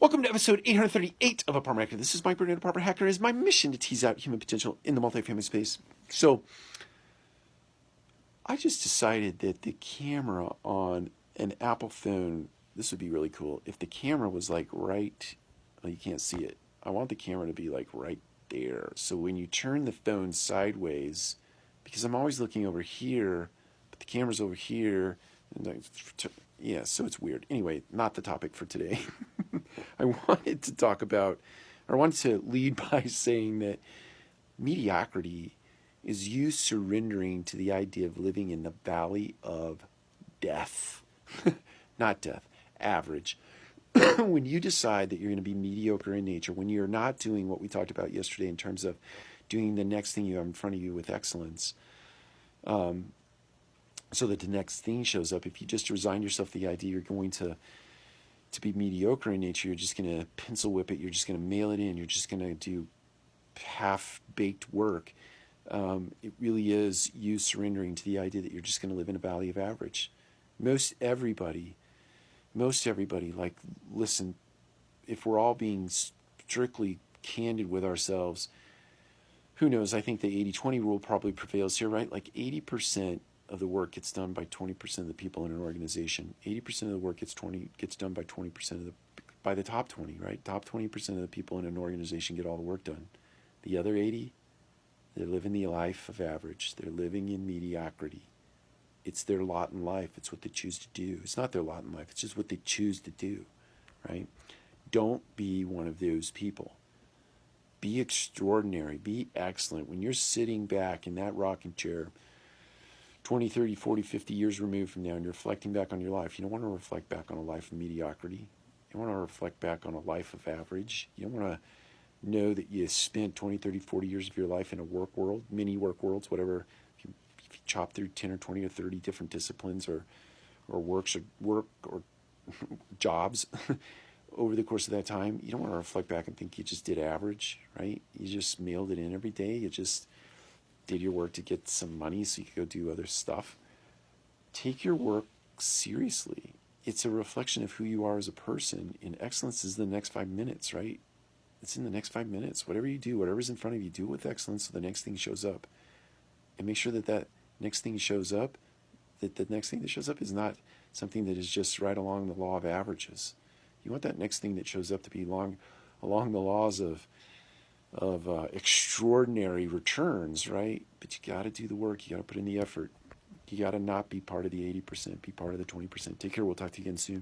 Welcome to episode 838 of ApartmentHacker. This is Mike Burnett, ApartmentHacker. It is my mission to tease out human potential in the multifamily space. So, I just decided that the camera on an Apple phone, this would be really cool. If the camera was like right, well, you can't see it. I want the camera to be like right there. So when you turn the phone sideways, because I'm always looking over here, but the camera's over here, and yeah, so it's weird. Anyway, not the topic for today. I wanted to lead by saying that mediocrity is you surrendering to the idea of living in the valley of death. Not death, average. When you decide that you're going to be mediocre in nature, when you're not doing what we talked about yesterday in terms of doing the next thing you have in front of you with excellence, so that the next thing shows up, if you just resign yourself to the idea you're going to be mediocre in nature, you're just going to pencil whip it, you're just going to mail it in, you're just going to do half-baked work, it really is you surrendering to the idea that you're just going to live in a valley of average. Most everybody, like, listen, if we're all being strictly candid with ourselves, who knows, I think the 80-20 rule probably prevails here, right? Like 80% of the work gets done by 20% of the people in an organization. 80% of the work gets done by 20% by the top 20, right? Top 20% of the people in an organization get all the work done. The other 80, they're living the life of average. They're living in mediocrity. It's their lot in life. It's what they choose to do. It's not their lot in life. It's just what they choose to do, right? Don't be one of those people. Be extraordinary. Be excellent. When you're sitting back in that rocking chair, 20, 30, 40, 50 years removed from now, and you're reflecting back on your life, you don't want to reflect back on a life of mediocrity. You want to reflect back on a life of average. You don't want to know that you spent 20, 30, 40 years of your life in a work world, mini work worlds, whatever. If you chop through 10 or 20 or 30 different disciplines or work or jobs over the course of that time, you don't want to reflect back and think you just did average, right? You just mailed it in every day. You just did your work to get some money so you could go do other stuff. Take your work seriously. It's a reflection of who you are as a person, and excellence is the next 5 minutes, right? It's in the next 5 minutes. Whatever you do, whatever's in front of you, do it with excellence so the next thing shows up. And make sure that next thing shows up, that the next thing that shows up is not something that is just right along the law of averages. You want that next thing that shows up to be along the laws of extraordinary returns, right? But you got to do the work. You got to put in the effort. You got to not be part of the 80%. Be part of the 20%. Take care. We'll talk to you again soon.